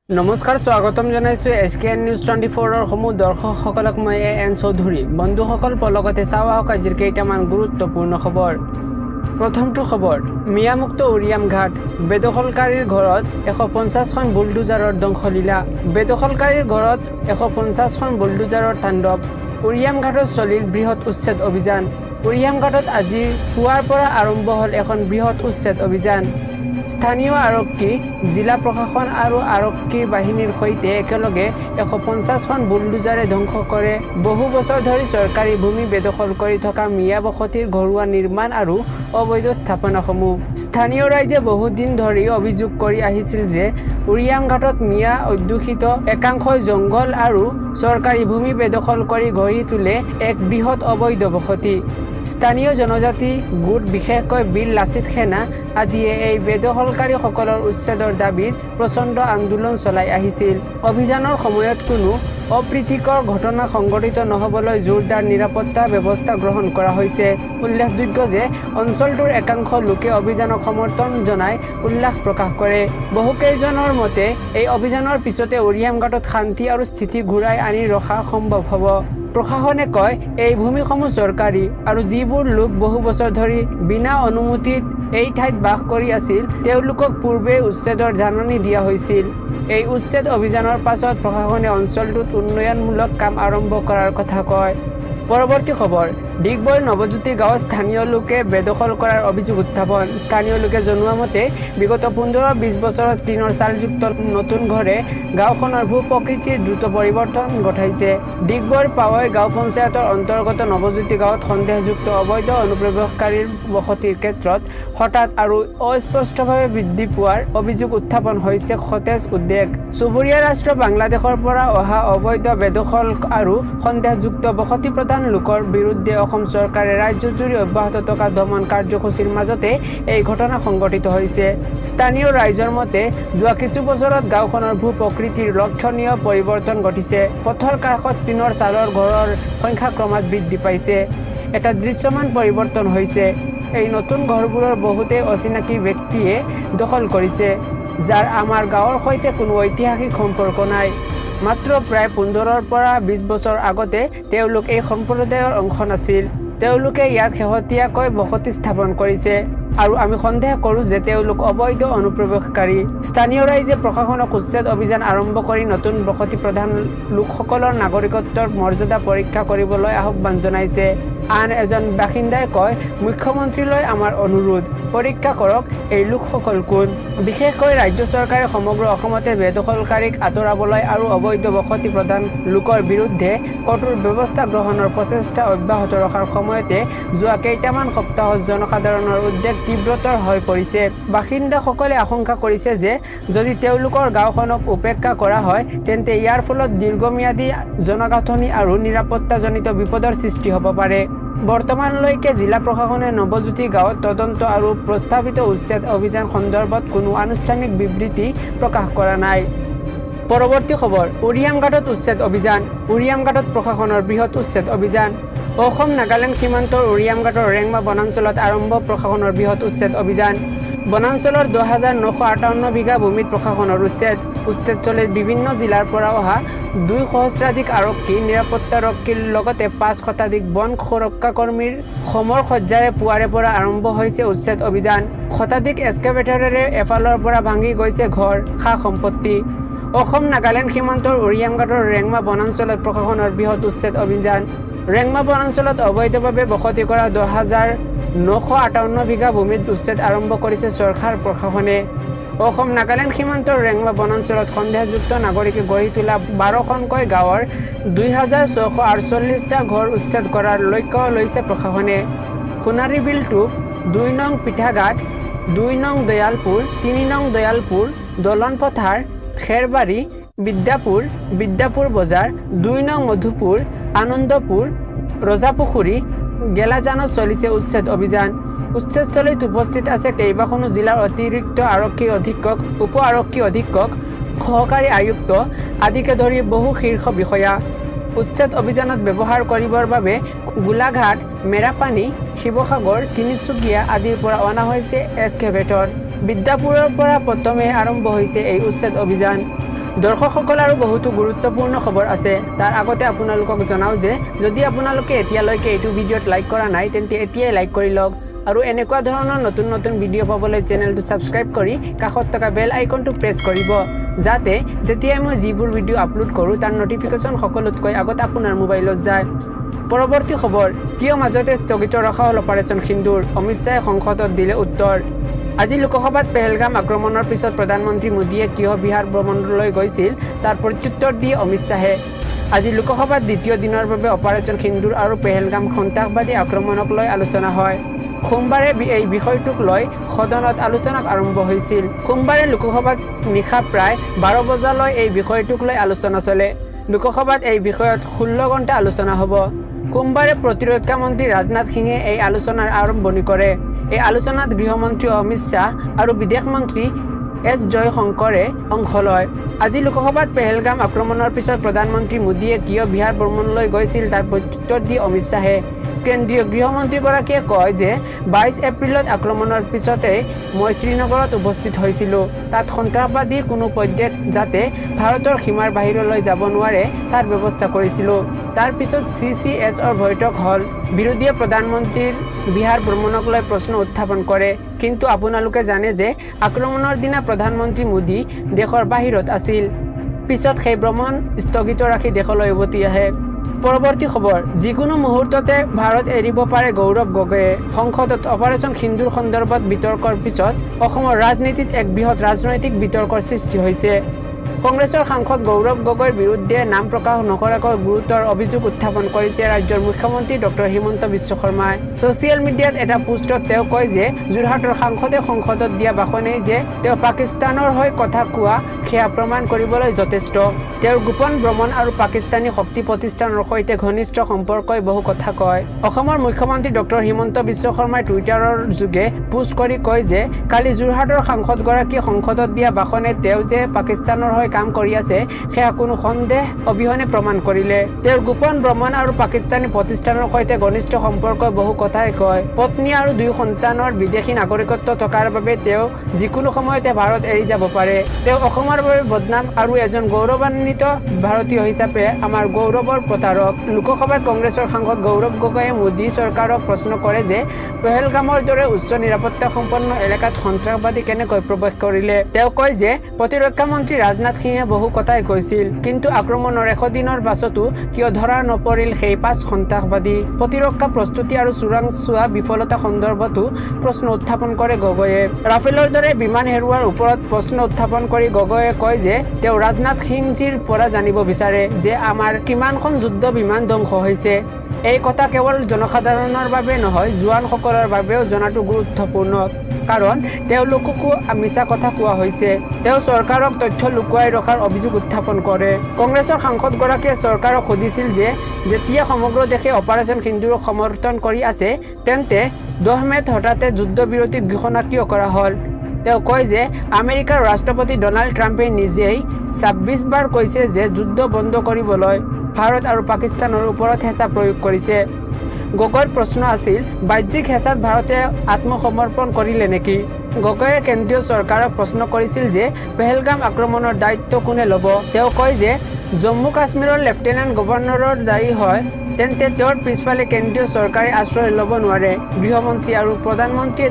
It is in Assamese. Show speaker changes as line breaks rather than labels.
নমস্কাৰ স্বাগতম জনাইছো এছকেএন নিউজ 24ৰ সমূহ দৰ্শকসকলক মই এন চৌধুৰী বন্ধুসকল পলকতে চাওঁ আহক আজিৰ কেইটামান গুৰুত্বপূৰ্ণ খবৰ। প্ৰথমটো খবৰ, মিয়ামুক্ত উৰিয়াম ঘাট বেদখলকাৰীৰ ঘৰত 150খন বুলডোজাৰৰ ধ্বংসলীলা। বেদখলকাৰীৰ ঘৰত 150খন বুলডোজাৰৰ তাণ্ডৱ। উৰিয়াম ঘাটত চলিল বৃহৎ উচ্ছেদ অভিযান। উৰিয়াম ঘাটত আজি পুৱাৰ পৰা আৰম্ভ হ'ল এখন বৃহৎ উচ্ছেদ অভিযান। স্থানীয় আৰক্ষী, জিলা প্ৰশাসন আৰু আৰক্ষী বাহিনীৰ সৈতে একেলগে 150খন বুলডোজাৰে ধ্বংস কৰে বহু বছৰ ধৰি চৰকাৰী ভূমি বেদখল কৰি থকা মিয়া বসতিৰ ঘৰুৱা নিৰ্মাণ আৰু অবৈধ স্থাপনাসমূহ। স্থানীয় ৰাইজে বহুদিন ধৰি অভিযোগ কৰি আহিছিল যে উৰিয়াম ঘাটত মিয়া অধ্যুষিত একাংশই জংঘল আৰু চৰকাৰী ভূমি বেদখল কৰি গঢ়ি তোলে এক বৃহৎ অবৈধ বসতি। স্থানীয় জনজাতি গোট বিশেষকৈ বীৰ লাচিত সেনা আদিয়ে এই বেদখলকাৰীসকলৰ উচ্ছেদৰ দাবীত প্ৰচণ্ড আন্দোলন চলাই আহিছিল। অভিযানৰ সময়ত কোনো অপ্ৰীতিকৰ ঘটনা সংঘটিত নহ'বলৈ জোৰদাৰ নিৰাপত্তা ব্যৱস্থা গ্ৰহণ কৰা হৈছে। উল্লেখযোগ্য যে অঞ্চলটোৰ একাংশ লোকে অভিযানক সমৰ্থন জনাই উল্লাস প্ৰকাশ কৰে। বহুকেইজনৰ মতে এই অভিযানৰ পিছতে উৰিয়াম ঘাটত শান্তি আৰু স্থিতি ঘূৰাই আনি ৰখা সম্ভৱ হ'ব। প্ৰশাসনে কয় এই ভূমিসমূহ চৰকাৰী আৰু যিবোৰ লোক বহু বছৰ ধৰি বিনা অনুমতিত এই ঠাইত বাস কৰি আছিল তেওঁলোকক পূৰ্বে উচ্ছেদৰ জাননী দিয়া হৈছিল। এই উচ্ছেদ অভিযানৰ পাছত প্ৰশাসনে অঞ্চলটোত উন্নয়নমূলক কাম আৰম্ভ কৰাৰ কথা কয়। পৰৱৰ্তী খবৰ, ডিগবৈৰ নৱজ্যোতি গাঁৱত স্থানীয় লোকে বেদখল কৰাৰ অভিযোগ উত্থাপন। স্থানীয় লোকে জনোৱা মতে বিগত 15-20 বছৰত টিনৰ চালযুক্ত নতুন ঘৰে গাঁওখনৰ ভূ প্ৰকৃতিৰ দ্ৰুত পৰিৱৰ্তন ঘটাইছে। ডিগবৈৰ পাৱৈ গাঁও পঞ্চায়তৰ অন্তৰ্গত নৱজ্যোতি গাঁৱত সন্দেহযুক্ত অবৈধ অনুপ্ৰৱেশকাৰীৰ বসতিৰ ক্ষেত্ৰত হঠাৎ আৰু অস্পষ্টভাৱে বৃদ্ধি পোৱাৰ অভিযোগ উত্থাপন হৈছে সতেজ উদ্বেগ। চুবুৰীয়া ৰাষ্ট্ৰ বাংলাদেশৰ পৰা অহা অবৈধ বেদখল আৰু সন্দেহযুক্ত বসতি প্ৰধান লোকৰ বিৰুদ্ধে অসম চৰকাৰে ৰাজ্যজুৰি অব্যাহত থকা দমন কাৰ্যসূচীৰ মাজতে এই ঘটনা সংঘটিত হৈছে। স্থানীয় ৰাইজৰ মতে যোৱা কিছু বছৰত গাঁওখনৰ ভূ প্ৰকৃতিৰ লক্ষণীয় পৰিৱৰ্তন ঘটিছে। পথৰ কাষত টিনৰ চালৰ ঘৰৰ সংখ্যা ক্ৰমাৎ বৃদ্ধি পাইছে। এটা দৃশ্যমান পৰিৱৰ্তন হৈছে। এই নতুন ঘৰবোৰৰ বহুতেই অচিনাকি ব্যক্তিয়ে দখল কৰিছে, যাৰ আমাৰ গাঁৱৰ সৈতে কোনো ঐতিহাসিক সম্পৰ্ক নাই। মাত্ৰ প্ৰায় 15-ৰ পৰা 20 বছৰ আগতে তেওঁলোক এই সম্প্ৰদায়ৰ অংশ নাছিল। তেওঁলোকে ইয়াত শেহতীয়াকৈ বসতি স্থাপন কৰিছে আৰু আমি সন্দেহ কৰোঁ যে তেওঁলোক অবৈধ অনুপ্ৰৱেশকাৰী। স্থানীয় ৰাইজে প্ৰশাসনক উচ্ছেদ অভিযান আৰম্ভ কৰি নতুন বসতি প্ৰধান লোকসকলৰ নাগৰিকত্বৰ মৰ্যাদা পৰীক্ষা কৰিবলৈ আহ্বান জনাইছে। আন এজন বাসিন্দাই কয়, মুখ্যমন্ত্ৰীলৈ আমাৰ অনুৰোধ, পৰীক্ষা কৰক এই লোকসকল কোন। বিশেষকৈ ৰাজ্য চৰকাৰে সমগ্ৰ অসমতে বেদখলকাৰীক আঁতৰাবলৈ আৰু অবৈধ বসতি প্ৰধান লোকৰ বিৰুদ্ধে কঠোৰ ব্যৱস্থা গ্ৰহণৰ প্ৰচেষ্টা অব্যাহত ৰখাৰ সময়তে যোৱা কেইটামান সপ্তাহত জনসাধাৰণৰ উদ্বেগ তীব্ৰতৰ হৈ পৰিছে। বাসিন্দাসকলে আশংকা কৰিছে যে যদি তেওঁলোকৰ গাঁওখনক উপেক্ষা কৰা হয় তেন্তে ইয়াৰ ফলত দীৰ্ঘম্যাদী জনগাঁথনি আৰু নিৰাপত্তাজনিত বিপদৰ সৃষ্টি হ'ব পাৰে। বৰ্তমানলৈকে জিলা প্ৰশাসনে নৱজ্যোতি গাঁৱত তদন্ত আৰু প্ৰস্তাৱিত উচ্ছেদ অভিযান সন্দৰ্ভত কোনো আনুষ্ঠানিক বিবৃতি প্ৰকাশ কৰা নাই। পৰৱৰ্তী খবৰ, উৰিয়াম ঘাটত উচ্ছেদ অভিযান। উৰিয়াম ঘাটত প্ৰশাসনৰ বৃহৎ উচ্ছেদ অভিযান। অসম নাগালেণ্ড সীমান্তৰ উৰিয়াম ঘাটৰ ৰেংমা বনাঞ্চলত আৰম্ভ প্ৰশাসনৰ বৃহৎ উচ্ছেদ অভিযান। বনাঞ্চলৰ 2958 বিঘা ভূমিত প্ৰশাসনৰ উচ্ছেদস্থলীত বিভিন্ন জিলাৰ পৰা অহা 2 সহস্ৰাধিক আৰক্ষী, নিৰাপত্তাৰক্ষীৰ লগতে 5 শতাধিক বন সুৰক্ষাকৰ্মীৰ সমৰ সজ্জাৰে পুৱাৰে পৰা আৰম্ভ হৈছে উচ্ছেদ অভিযান। শতাধিক এক্সকেভেটৰেৰে এফালৰ পৰা ভাঙি গৈছে ঘৰ, সা-সম্পত্তি। অসম নাগালেণ্ড সীমান্তৰ উৰিয়াম ঘাটৰ ৰেংমা বনাঞ্চলত প্ৰশাসনৰ বৃহৎ উচ্ছেদ অভিযান। ৰেংমা বনাঞ্চলত অবৈধভাৱে বসতি কৰা 10,958 বিঘা ভূমিত উচ্ছেদ আৰম্ভ কৰিছে চৰকাৰ প্ৰশাসনে। অসম নাগালেণ্ড সীমান্তৰ ৰেংমা বনাঞ্চলত সন্দেহযুক্ত নাগৰিকে গঢ়ি তোলা 12খনকৈ গাঁৱৰ 2,648টা ঘৰ উচ্ছেদ কৰাৰ লক্ষ্য লৈছে প্ৰশাসনে। সোণাৰীবিল টোপ, 2 নং পিঠাঘাট, 2 নং দয়ালপুৰ, 3 নং দয়ালপুৰ, দলন পথাৰ, খেৰবাৰী, বিদ্যাপুৰ বজাৰ, 2 নং মধুপুৰ, আনন্দপুৰ, ৰজাপুখুৰী, গেলাজানত চলিছে উচ্ছেদ অভিযান। উচ্ছেদস্থলীত উপস্থিত আছে কেইবাখনো জিলাৰ অতিৰিক্ত আৰক্ষী অধীক্ষক, উপ আৰক্ষী অধীক্ষক, সহকাৰী আয়ুক্ত আদিকে ধৰি বহু শীৰ্ষ বিষয়া। উচ্ছেদ অভিযানত ব্যৱহাৰ কৰিবৰ বাবে গোলাঘাট, মেৰাপানী, শিৱসাগৰ, তিনিচুকীয়া আদিৰ পৰা অনা হৈছে এক্সকেভেটৰ। বিদ্যাপুৰৰ পৰা প্ৰথমে আৰম্ভ হৈছে এই উচ্ছেদ অভিযান। দৰ্শকসকল আৰু বহুতো গুৰুত্বপূৰ্ণ খবৰ আছে তাৰ আগতে আপোনালোকক জনাও যে যদি আপোনালোকে এতিয়ালৈকে এইটো ভিডিঅ'ত লাইক কৰা নাই তেন্তে এতিয়াই লাইক কৰি লওক আৰু এনেকুৱা ধৰণৰ নতুন নতুন ভিডিঅ' পাবলৈ চেনেলটো ছাবস্ক্ৰাইব কৰি কাষত থকা বেল আইকনটো প্ৰেছ কৰিব যাতে যেতিয়াই মই যিবোৰ ভিডিঅ' আপলোড কৰোঁ তাৰ নটিফিকেশ্যন সকলোতকৈ আগত আপোনাৰ মোবাইলত যায় পৰৱৰ্তী খবৰ কিয় মাজতে স্থগিত ৰখা হ'ল অপাৰেশ্যন সিন্দুৰ অমিত শ্বাহে সংসদত দিলে উত্তৰ আজি লোকসভাত পেহেলগাম আক্ৰমণৰ পিছত প্ৰধানমন্ত্ৰী মোদীয়ে কিয় বিহাৰ ভ্ৰমণলৈ গৈছিল তাৰ প্ৰত্যুত্তৰ দিয়ে অমিত শ্বাহে আজি লোকসভাত দ্বিতীয় দিনৰ বাবে অপাৰেশ্যন সিন্দুৰ আৰু পেহেলগাম সন্ত্ৰাসবাদী আক্ৰমণক লৈ আলোচনা হয় সোমবাৰে এই বিষয়টোক লৈ সদনত আলোচনা আৰম্ভ হৈছিল সোমবাৰে লোকসভাত নিশা প্ৰায় 12 বজালৈ এই বিষয়টোক লৈ আলোচনা চলে লোকসভাত এই বিষয়ত 16 ঘণ্টা আলোচনা হ'ব সোমবাৰে প্ৰতিৰক্ষা মন্ত্ৰী ৰাজনাথ সিঙে এই আলোচনাৰ আৰম্ভণি কৰে এই আলোচনাত গৃহমন্ত্ৰী অমিত শ্বাহ আৰু বিদেশ মন্ত্ৰী এছ জয়শংকৰে অংশ লয় আজি লোকসভাত পেহেলগাম আক্ৰমণৰ পিছত প্ৰধানমন্ত্ৰী মোদীয়ে কিয় বিহাৰ ভ্ৰমণলৈ গৈছিল তাৰ প্ৰত্যুত্তৰ দি অমিত শ্বাহে কেন্দ্ৰীয় গৃহমন্ত্ৰীগৰাকীয়ে কয় যে 22 এপ্ৰিলত আক্ৰমণৰ পিছতে মই শ্ৰীনগৰত উপস্থিত হৈছিলোঁ তাত সন্ত্ৰাসবাদী কোনো পৰ্যায়ত যাতে ভাৰতৰ সীমাৰ বাহিৰলৈ যাব নোৱাৰে তাৰ ব্যৱস্থা কৰিছিলোঁ তাৰ পিছত CCSৰ বৈঠক হ'ল বিৰোধীয়ে প্ৰধানমন্ত্ৰীৰ বিহাৰ ভ্ৰমণক লৈ প্ৰশ্ন উত্থাপন কৰে কিন্তু আপোনালোকে জানে যে আক্ৰমণৰ দিনা প্ৰধানমন্ত্ৰী মোদী দেশৰ বাহিৰত আছিল পিছত সেই ভ্ৰমণ স্থগিত ৰাখি দেশলৈ উভতি আহে পৰৱৰ্তী খবৰ যিকোনো মুহূৰ্ততে ভাৰত এৰিব পাৰে গৌৰৱ গগৈয়ে সংসদত অপাৰেশ্যন সিন্দুৰ সন্দৰ্ভত বিতৰ্কৰ পিছত অসমৰ ৰাজনীতিত এক বৃহৎ ৰাজনৈতিক বিতৰ্কৰ সৃষ্টি হৈছে কংগ্ৰেছৰ সাংসদ গৌৰৱ গগৈৰ বিৰুদ্ধে নাম প্ৰকাশ নকৰাকৈ গুৰুতৰ অভিযোগ উত্থাপন কৰিছে ৰাজ্যৰ মুখ্যমন্ত্ৰী ডক্টৰ হিমন্ত বিশ্ব শৰ্মাই ছ'চিয়েল মিডিয়াত এটা পোষ্টত তেওঁ কয় যে যোৰহাটৰ সাংসদে সংসদত দিয়া ভাষণেই যে তেওঁ পাকিস্তানৰ হৈ কথা কোৱা সেয়া প্ৰমাণ কৰিবলৈ যথেষ্ট তেওঁৰ গোপন ভ্ৰমণ আৰু পাকিস্তানী শক্তি প্ৰতিষ্ঠানৰ সৈতে ঘনিষ্ঠ সম্পৰ্কই বহু কথা কয় অসমৰ মুখ্যমন্ত্ৰী ডক্টৰ হিমন্ত বিশ্ব শৰ্মাই টুইটাৰৰ যোগে পোষ্ট কৰি কয় যে কালি যোৰহাটৰ সাংসদগৰাকীয়ে সংসদত দিয়া ভাষণে তেওঁ যে পাকিস্তানৰ হৈ কাম কৰি আছে সেয়া কোনো সন্দেহ অবিহনে প্ৰমাণ কৰিলে তেওঁৰ গোপন ভ্ৰমণ আৰু পাকিস্তানী প্ৰতিষ্ঠানৰ সৈতে ঘনিষ্ঠ সম্পৰ্কই বহু কথাই কয় পত্নী আৰু 2 সন্তানৰ বিদেশী নাগৰিকত্ব থকাৰ বাবে তেওঁ যিকোনো সময়তে ভাৰত এৰি যাব পাৰে তেওঁ অসমৰ বাবে বদনাম আৰু এজন গৌৰৱান্বিত ভাৰতীয় হিচাপে আমাৰ গৌৰৱৰ প্ৰতাৰক লোকসভাত কংগ্ৰেছৰ সাংসদ গৌৰৱ গগৈয়ে মোদী চৰকাৰক প্ৰশ্ন কৰে যে পেহেলগামৰ দৰে উচ্চ নিৰাপত্তা সম্পন্ন এলেকাত সন্ত্ৰাসবাদী কেনেকৈ প্ৰৱেশ কৰিলে তেওঁ কয় যে প্ৰতিৰক্ষা মন্ত্ৰী ৰাজনাথ সিঙে বহু কথাই কৈছিল কিন্তু আক্ৰমণৰ 100 দিনৰ পাছতো কিয় ধৰা নপৰিল সেই 5 সন্ত্ৰাসবাদী প্ৰতিৰক্ষা প্ৰস্তুতি আৰু চোৰাংচোৱা বিফলতা সন্দৰ্ভতো প্ৰশ্ন উত্থাপন কৰে গগৈয়ে ৰাফেলৰ দৰে বিমান হেৰুৱাৰ ওপৰত প্ৰশ্ন উত্থাপন কৰি গগৈয়ে কয় যে তেওঁ ৰাজনাথ সিংজীৰ পৰা জানিব বিচাৰে যে আমাৰ কিমানখন যুদ্ধ বিমান ধ্বংস হৈছে এই কথা কেৱল জনসাধাৰণৰ বাবে নহয় জোৱানসকলৰ বাবেও জনাটো গুৰুত্বপূৰ্ণ কাৰণ তেওঁলোককো মিছা কথা কোৱা হৈছে তেওঁ চৰকাৰক তথ্য লুকুৱাই ৰখাৰ অভিযোগ উত্থাপন কৰে কংগ্ৰেছৰ সাংসদগৰাকীয়ে চৰকাৰক সুধিছিল যে যেতিয়া সমগ্ৰ দেশে অপাৰেশ্যন সিন্দুৰক সমৰ্থন কৰি আছে তেন্তে 10 মেত হঠাতে যুদ্ধবিৰতি ঘোষণা কিয় কৰা হ'ল তেওঁ কয় যে আমেৰিকাৰ ৰাষ্ট্ৰপতি ডনাল্ড ট্ৰাম্পে নিজেই 26 বাৰ কৈছে যে যুদ্ধ বন্ধ কৰিবলৈ ভাৰত আৰু পাকিস্তানৰ ওপৰত হেঁচা প্ৰয়োগ কৰিছে গগৈৰ প্ৰশ্ন আছিল বাহ্যিক হেঁচাত ভাৰতে আত্মসমৰ্পণ কৰিলে নেকি গগৈয়ে কেন্দ্ৰীয় চৰকাৰক প্ৰশ্ন কৰিছিল যে পেহেলগাম আক্ৰমণৰ দায়িত্ব কোনে ল'ব তেওঁ কয় যে জম্মু কাশ্মীৰৰ লেফটেনেণ্ট গভৰ্ণৰৰ দায়ী হয় তেন্তে তেওঁৰ পিছফালে কেন্দ্ৰীয় চৰকাৰে আশ্ৰয় ল'ব নোৱাৰে গৃহমন্ত্ৰী আৰু প্ৰধানমন্ত্ৰীয়ে